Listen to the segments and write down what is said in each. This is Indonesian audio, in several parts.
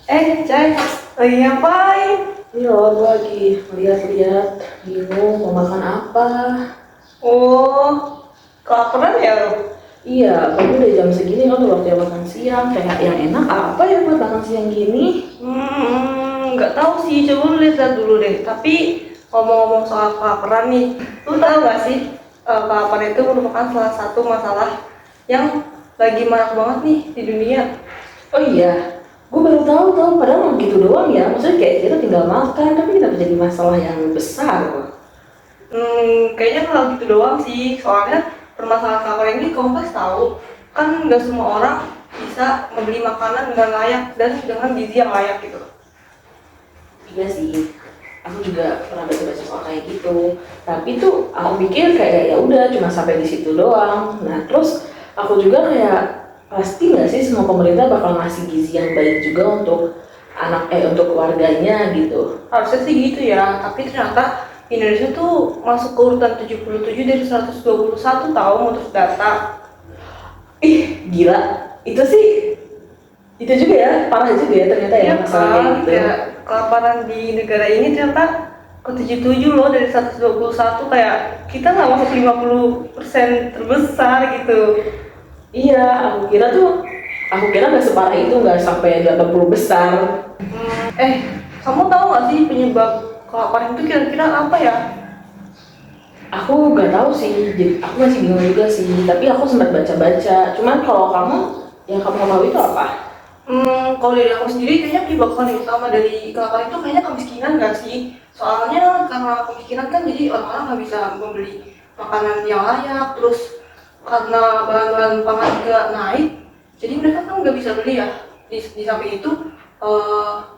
Cai, lagi ngapain? Iya, gue lagi lihat-lihat, bingung mau makan apa. Oh, kelaparan ya lo? Iya, kamu udah jam segini kan udah waktu makan siang. Kayak yang enak apa ya buat makan siang gini? Nggak tahu sih, coba lu lihat dulu deh. Tapi ngomong-ngomong soal kelaparan nih, lu tahu nggak sih kelaparan itu merupakan salah satu masalah yang lagi marak banget nih di dunia. Oh iya, gue baru tahu padahal mau gitu doang ya. Maksudnya kayak kita tinggal makan, tapi kenapa jadi masalah yang besar kok? Kayaknya kalau gitu doang sih, soalnya permasalahan kelaparan ini kompleks tahu. Kan nggak semua orang bisa membeli makanan dengan layak dan dengan gizi yang layak gitu. Iya sih, aku juga pernah baca-baca soal kayak gitu. Tapi tuh aku pikir kayak ya udah cuma sampai di situ doang. Nah terus aku juga kayak pasti nggak sih semua pemerintah bakal ngasih gizi yang baik juga untuk untuk keluarganya gitu. Harusnya sih gitu ya, tapi ternyata Indonesia tuh masuk ke urutan 77 dari 121 tahu menurut data. Ih gila, itu sih itu juga ya parah juga ya ternyata ya Iya masalah kayak kan, gitu. kayak kelaparan di negara ini ternyata ke 77 loh dari 121, kayak kita nggak masuk 50% terbesar gitu. Iya, aku kira nggak separah itu, nggak sampai 80 besar. Kamu tahu nggak sih penyebab kelaparan itu kira-kira apa ya? Aku nggak tahu sih, jadi aku masih bingung juga sih. Tapi aku sempat baca-baca. Cuman kalau kamu, yang kamu tahu itu apa? Kalau dari aku sendiri kayaknya penyebab utama dari kelaparan itu kayaknya kemiskinan nggak sih? Soalnya karena kemiskinan kan jadi orang-orang nggak bisa membeli makanan yang layak, terus karena bahan-bahan pangan juga naik, jadi mereka kan nggak bisa beli ya. Di samping itu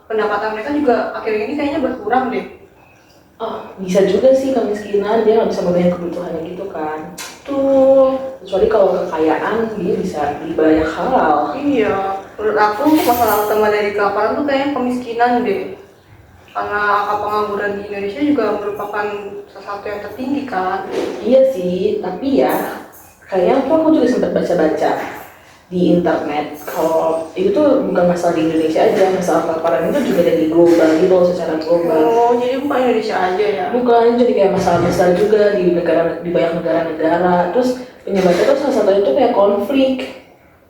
pendapatan mereka juga akhir ini kayaknya berkurang deh. Oh, bisa juga sih kemiskinan, dia nggak bisa memenuhi kebutuhannya gitu kan. Tuh, Kecuali kalau kekayaan, dia bisa beli banyak hal. iya. Menurut aku masalah utama dari kelaparan tuh kayaknya kemiskinan deh. Karena angka pengangguran di Indonesia juga merupakan salah satu yang tertinggi kan. Iya sih, tapi ya kayaknya aku juga sempat baca-baca di internet kalau itu tuh bukan masalah di Indonesia aja, masalah kelaparan itu juga dari global gitu loh, secara global. Oh, jadi bukan Indonesia aja ya? Bukan, jadi kayak masalah besar juga di banyak negara-negara. Terus penyebabnya tuh salah satunya tuh kayak konflik.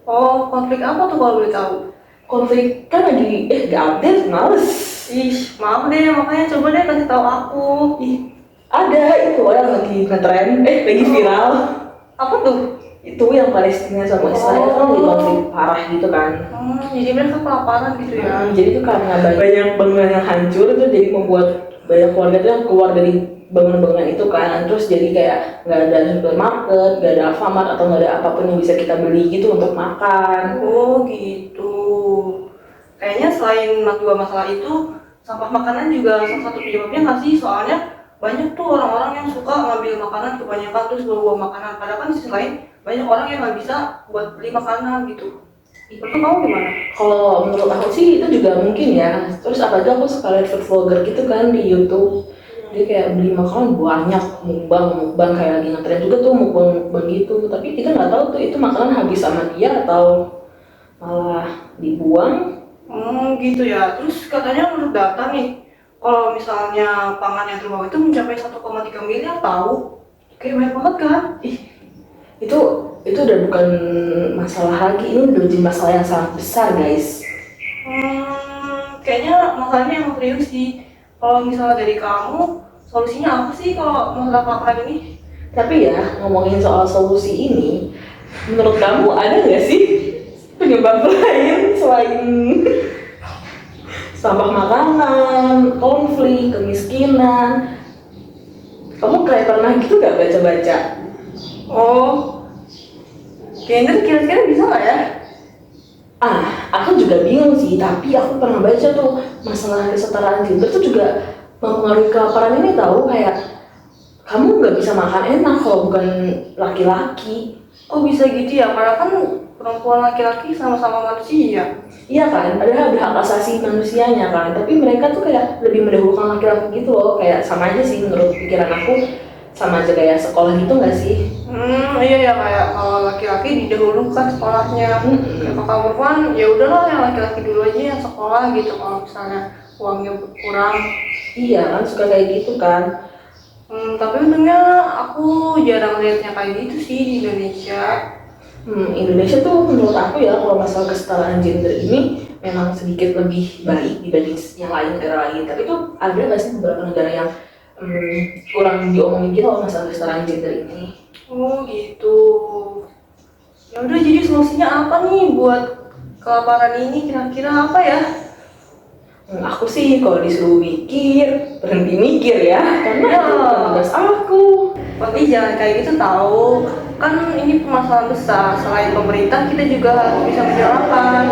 Oh, konflik apa tuh kalau boleh tahu? Konflik kan lagi gak update, males. Ih, maaf deh, makanya coba deh kasih tahu aku. Ih, ada itu yang lagi ngetren, lagi viral. Apa tuh? Itu yang Palestina sama Israel kan lagi konflik parah gitu kan. Jadi mereka kelaparan gitu ya? Jadi itu karena banyak bangunan yang hancur itu jadi membuat banyak keluarga tuh yang keluar dari bangunan-bangunan itu kan. Terus jadi kayak nggak ada supermarket, nggak ada Alfamart atau nggak ada apapun yang bisa kita beli gitu untuk makan. Oh gitu. Kayaknya selain dua masalah itu, sampah makanan juga salah satu penyebabnya nggak sih? Soalnya banyak tuh orang-orang yang suka ngambil makanan kebanyakan terus bawa makanan. Padahal kan di sisi lain banyak orang yang nggak bisa buat beli makanan gitu. Menurut kamu gimana? Kalau menurut aku sih itu juga mungkin ya. Terus apalagi aku suka lihat food vlogger gitu kan di YouTube. Dia kayak beli makanan banyak, mukbang kayak lagi ngetren juga tuh mukbang gitu. Tapi kita nggak tahu tuh itu makanan habis sama dia atau malah dibuang. Gitu ya. Terus katanya menurut data nih, kalau misalnya pangan yang terbawa itu mencapai 1,3 miliar tahu. Kayak banyak banget kan? itu itu udah bukan masalah lagi, ini udah jadi masalah yang sangat besar guys. Kayaknya masalahnya emang serius sih. Kalau misalnya dari kamu, solusinya apa sih kalau masalah kelaparan ini? Tapi ya ngomongin soal solusi ini, menurut kamu ada nggak sih penyebab lain selain sampah makanan, konflik, kemiskinan? Kamu kayak pernah gitu gak baca-baca? Oh, gender kira-kira bisa nggak ya? Aku juga bingung sih, tapi aku pernah baca tuh masalah kesetaraan gender tuh juga mempengaruhi kelaparan ini, tahu kayak kamu nggak bisa makan enak kalau bukan laki-laki. Oh bisa gitu ya, padahal kan perempuan laki-laki sama-sama manusia. Iya kan, padahal hak asasi manusianya kan, tapi mereka tuh kayak lebih mendahulukan laki-laki gitu loh. Kayak sama aja sih menurut pikiran aku, sama aja kayak sekolah gitu nggak sih? Iya ya, kayak kalau laki-laki didahulukan sekolahnya. Kayak kakak perempuan ya udahlah yang laki-laki dulu aja yang sekolah gitu kalau misalnya uangnya kurang. Iya kan suka kayak gitu kan. Tapi untungnya aku jarang lihatnya kayak gitu sih di Indonesia. Indonesia tuh menurut aku ya kalau masalah kesetaraan gender ini memang sedikit lebih baik dibanding yang lain, negara lain. Tapi tuh ada nggak sih beberapa negara yang kurang diomongin gitu loh masalah kesetaraan gender ini? Oh gitu. Ya udah, jadi solusinya apa nih buat kelaparan ini, kira-kira apa ya? Aku sih kalau disuruh mikir berhenti mikir ya, karena itu bukan tugas aku. Tapi jangan kayak gitu tahu. Kan ini permasalahan besar. Selain pemerintah, kita juga harus bisa menyuarakan.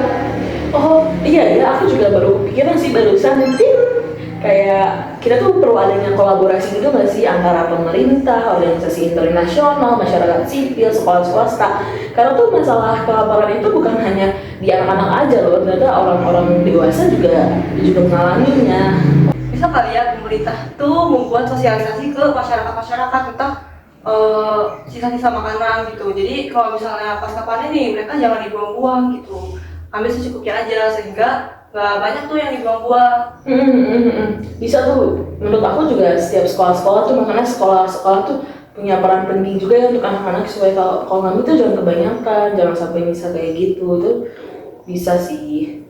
Oh iya ya, aku juga baru kepikiran sih barusan mungkin kayak kita tuh perlu adanya kolaborasi gitu nggak sih antara pemerintah, organisasi internasional, masyarakat sipil, sekolah swasta. Karena tuh masalah kelaparan itu bukan hanya di anak-anak aja loh, ternyata orang-orang dewasa juga mengalaminya. Bisa kali ya pemerintah tuh membuat sosialisasi ke masyarakat tentang sisa-sisa makanan gitu. Jadi kalau misalnya pasca panen nih, mereka jangan dibuang-buang gitu. Ambil secukupnya aja sehingga nggak banyak tuh yang dibuang-buang. Bisa tuh, menurut aku juga setiap sekolah-sekolah tuh makanya sekolah-sekolah tuh punya peran penting juga ya untuk anak-anak supaya kalau ngambil tuh jangan kebanyakan, jangan sampai misal kayak gitu tuh bisa sih.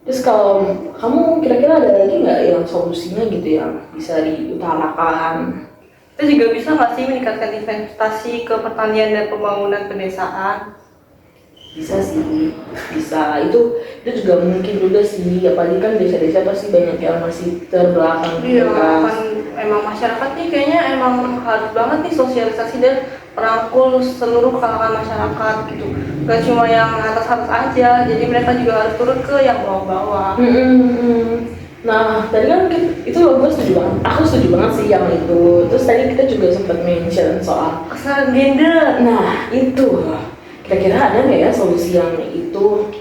Terus kalau kamu kira-kira ada lagi nggak yang solusinya gitu yang bisa diutarakan? Kita juga bisa nggak sih meningkatkan investasi ke pertanian dan pembangunan pedesaan? Bisa sih, bisa itu juga mungkin juga sih, apalagi kan desa-desa pasti banyak yang masih terbelakang Iya, gitu kan. kan emang masyarakat nih kayaknya emang harus banget nih sosialisasi dan merangkul seluruh kalangan masyarakat gitu. Gak cuma yang atas-atas aja, jadi mereka juga harus turun ke yang bawah-bawah. Nah, tadi kan itu gue setuju banget, aku setuju banget sih yang itu. Terus tadi kita juga sempat mention soal Kesetaraan gender. nah itu, kira-kira ada nggak ya solusi yang itu?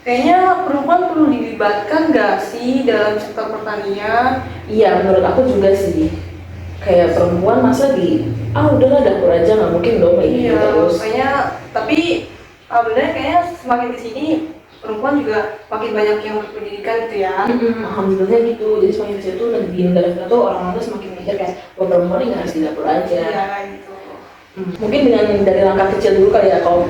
Kayaknya perempuan perlu dilibatkan gak sih dalam sektor pertanian? Iya, menurut aku juga sih. Kayak perempuan masa udahlah dapur aja, nggak mungkin dong kayak gitu Iya, terus. kayaknya, tapi benernya kayaknya semakin kesini perempuan juga makin banyak yang berpendidikan gitu ya. Alhamdulillah gitu, jadi semakin kecil tuh di negara-negara tuh orang-orang tuh semakin mikir kayak perempuan ini harus di dapur aja. Iya gitu. Mungkin dengan dari langkah kecil dulu kali ya, kalau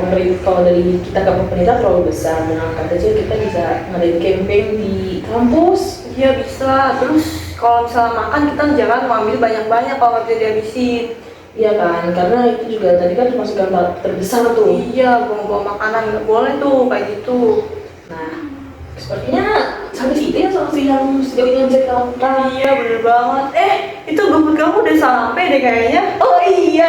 dari kita ke pemerintah terlalu besar, dengan langkah kecil kita bisa ngadain campaign di kampus. Iya bisa. Terus kalau misalnya makan kita jangan ngambil banyak-banyak kalau nggak bisa dihabisin. Iya kan, karena itu juga tadi kan termasuk yang terbesar tuh. Iya, buang-buang makanan nggak boleh tuh kayak gitu. Nah, sepertinya sampai situ ya solusi yang sejauh ini bisa kita lakukan. Iya bener banget. Itu GoFood kamu udah sampai deh kayaknya. Oh iya,